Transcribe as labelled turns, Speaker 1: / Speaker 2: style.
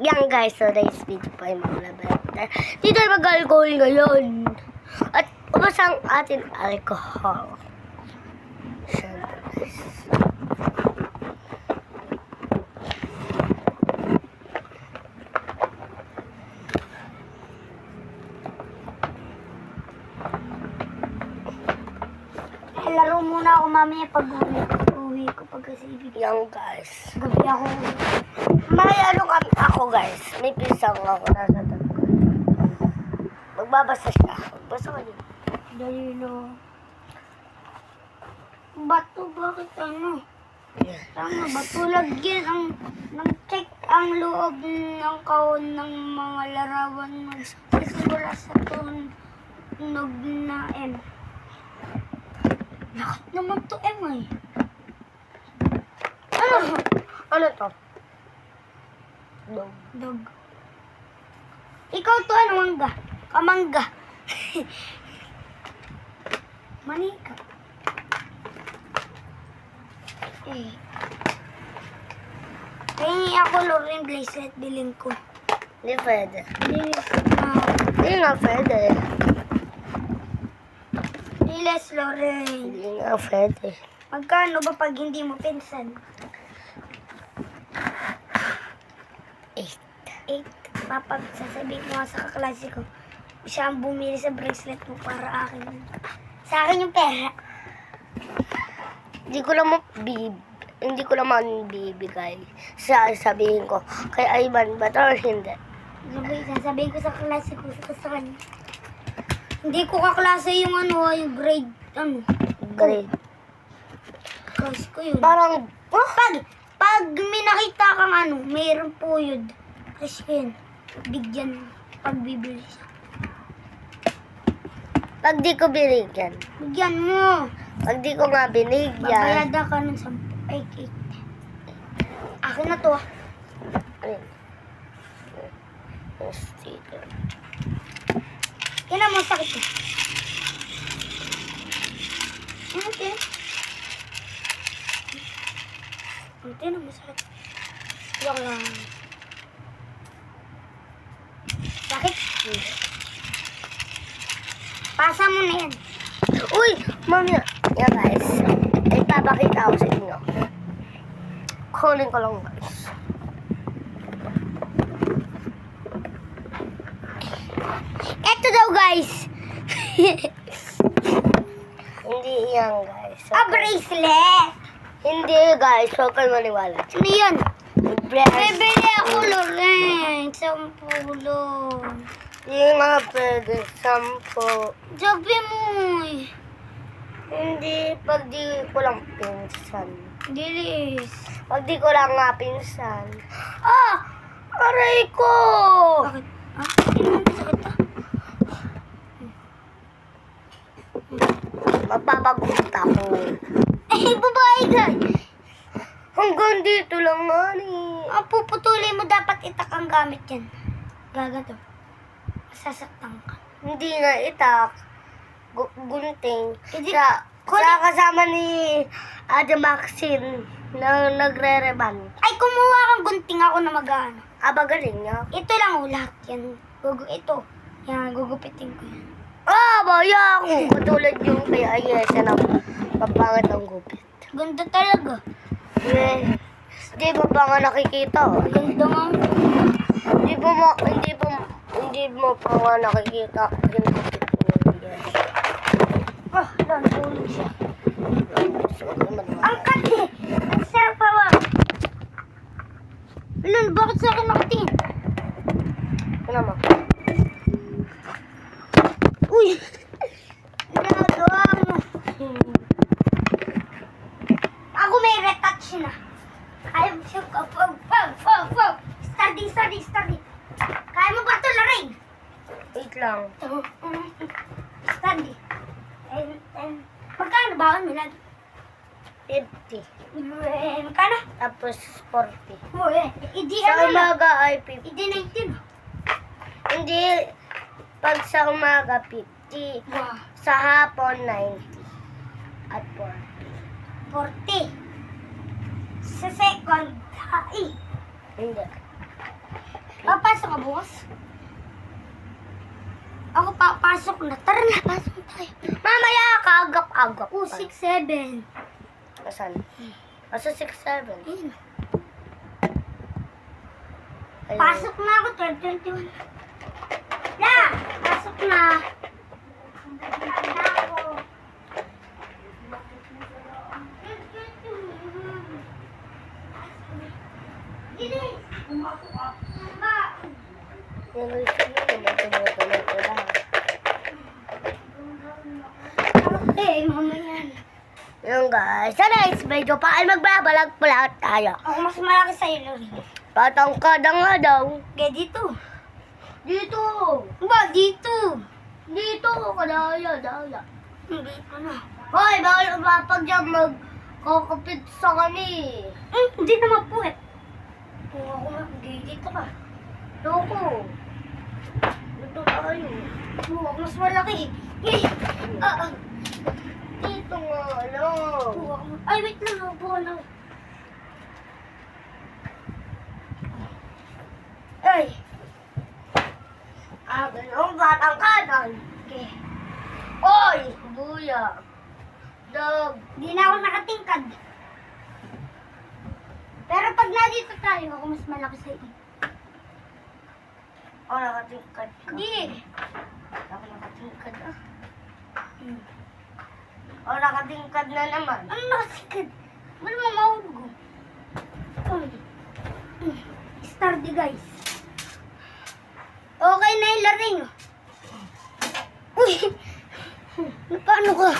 Speaker 1: Yan guys, so today's video po ay maglabas. Dito ay mag-alcohol ngayon. At ubos ang ating alcohol. Siyempre guys.
Speaker 2: Laro muna ako mamaya pag-uwi ko pagkasibig.
Speaker 1: Yan guys.
Speaker 2: Gabi ako.
Speaker 1: May ano kami ako guys. May pisang ako nasa tabi. Magbabasa siya. Magbasa ka din.
Speaker 2: Dali no. Bato, bakit ano?
Speaker 1: Yeah.
Speaker 2: Tama, bato lagyan ang ng check ang loob ng kahon ng mga larawan mo. Isimula sa tunog na M. Lahat naman to M eh.
Speaker 1: Ano? Ano to? Dog.
Speaker 2: Dog. Ikaw to ano, mangga? Kamangga. Manika. Eh. Pahingi ako Lauren bracelet, bilhin ko.
Speaker 1: Hindi pwede.
Speaker 2: Lilis
Speaker 1: Hindi nga pwede.
Speaker 2: Lilis Lauren.
Speaker 1: Hindi nga pwede.
Speaker 2: Magkano ba pag hindi mo pinsan? 8. Papa, sasabihin ko nga sa kaklase ko, siya ang bumili sa bracelet mo para akin. Sa akin yung pera.
Speaker 1: Hindi ko naman bibigay. Sabihin ko, kay Ivan ba to or hindi?
Speaker 2: Sasabihin ko sa klase ko sa kanya. Hindi ko kaklase yung yung grade,
Speaker 1: Great.
Speaker 2: Klase ko yun.
Speaker 1: Parang,
Speaker 2: Pag may nakita kang mayroong puyod, klase ko yun. Bigyan mo, pagbibili siya.
Speaker 1: pag di ko binigyan.
Speaker 2: Bigyan mo.
Speaker 1: Pag di ko nga binigyan.
Speaker 2: Babayada ka ng 10. Ay, 8. Akin na to.
Speaker 1: Ayun. Sticker.
Speaker 2: Yan ang masakit ko. Okay. Ante na masakit. Joke lang. Sakit? Pasa mo na yan.
Speaker 1: Uy! Mami! Yan guys. Ipapakita ko sa inyo. Kunin ko lang guys.
Speaker 2: Eto daw guys.
Speaker 1: Hindi yan guys.
Speaker 2: Bracelet.
Speaker 1: Hindi guys. Huwag kayo maniwala.
Speaker 2: Ano yun?
Speaker 1: Bracelet.
Speaker 2: Bibili ako, Loren. 10.
Speaker 1: Hindi nga pwede. 10.
Speaker 2: Sabi mo eh.
Speaker 1: Hindi. Pag di ko lang pinsan.
Speaker 2: Dilis.
Speaker 1: Pag di ko lang nga pinsan. Ah! Aray ko!
Speaker 2: Bakit? Hindi mo masakit
Speaker 1: Mapapagulit ako.
Speaker 2: Eh, babae ka.
Speaker 1: Hanggang dito lang nga ni.
Speaker 2: Ang puputulin mo dapat itak ang gamit yan. Gagato. Masasaktan ka.
Speaker 1: Hindi nga itak. Gunting.
Speaker 2: Hindi-
Speaker 1: Sa kasama ni Ate Maxine na nagre-reban.
Speaker 2: Ay, kumuha kang gunting ako na mag-ano.
Speaker 1: Aba galing niya.
Speaker 2: Ito lang lahat yan. Ito. Yan, gugupitin ko yan.
Speaker 1: Ah, baya ako. Katulad yung kay Ayesa na mapangit ang gupit.
Speaker 2: Ganda talaga.
Speaker 1: Eh, hindi mo pa nga nakikita. Oh.
Speaker 2: Ganda nga.
Speaker 1: Hindi mo pa nga nakikita yung gupit niya.
Speaker 2: Oh, doon, tulog siya.
Speaker 1: So,
Speaker 2: Ang kati! Ang sarap pa ba? Lul, bakit sa akin nakatingin?
Speaker 1: ano mo?
Speaker 2: Uy! Ginagawa mo. Ako may retouch na. Ayaw siya ka. Study. Kaya mo ba ito, Lorraine?
Speaker 1: Wait lang.
Speaker 2: Study. Magkano ba mo lagi?
Speaker 1: 50.
Speaker 2: Magkano?
Speaker 1: Tapos 40.
Speaker 2: Hindi
Speaker 1: Sa umaga ay 50.
Speaker 2: Hindi 19.
Speaker 1: Hindi. Pag sa umaga 50.
Speaker 2: Wow.
Speaker 1: Sa hapon 90. At 40.
Speaker 2: 40. Sa second,
Speaker 1: Hindi.
Speaker 2: Papasok ka bukas? Ako papasok na. Tara na, pasok na tayo.
Speaker 1: Mamaya kaagap-agap.
Speaker 2: Oh, 6-7.
Speaker 1: Asan? Asa 6-7?
Speaker 2: Ayun.
Speaker 1: Ayun.
Speaker 2: Pasok na ako, 12:21. La! Pasok na.
Speaker 1: Yung guys, tumutuloy ko lang.
Speaker 2: Eh, mamaya na.
Speaker 1: Yung guys, sa next video pa ay magbabalag pala tayo.
Speaker 2: Ako mas malaki sa'yo, Lori.
Speaker 1: Patangkada nga daw.
Speaker 2: Kaya dito.
Speaker 1: Dito!
Speaker 2: Ba, dito.
Speaker 1: Dito! Kadaya, daya.
Speaker 2: Dito na.
Speaker 1: Hoy, bawal umapag dyan magkakapit sa kani.
Speaker 2: Hindi naman po eh. Kung ako dito ka.
Speaker 1: Loko. Dito tayo.
Speaker 2: Ako mas malaki. Eh,
Speaker 1: Dito nga lang.
Speaker 2: Ay, wait lang. Ako na. Ay.
Speaker 1: Ganun batang kanan.
Speaker 2: Okay.
Speaker 1: Oy! Buya. Dog.
Speaker 2: Hindi na ako nakatingkad. Pero pag nandito tayo, ako mas malaki sa iyo.
Speaker 1: Oh, nakatingkad ka.
Speaker 2: Hindi.
Speaker 1: Ako nakatingkad ah. Oh, nakatingkad na naman.
Speaker 2: Ano nakatingkad? Wala mo mahulog. Stardy guys. Okay na yung laring. Uy! Paano ka?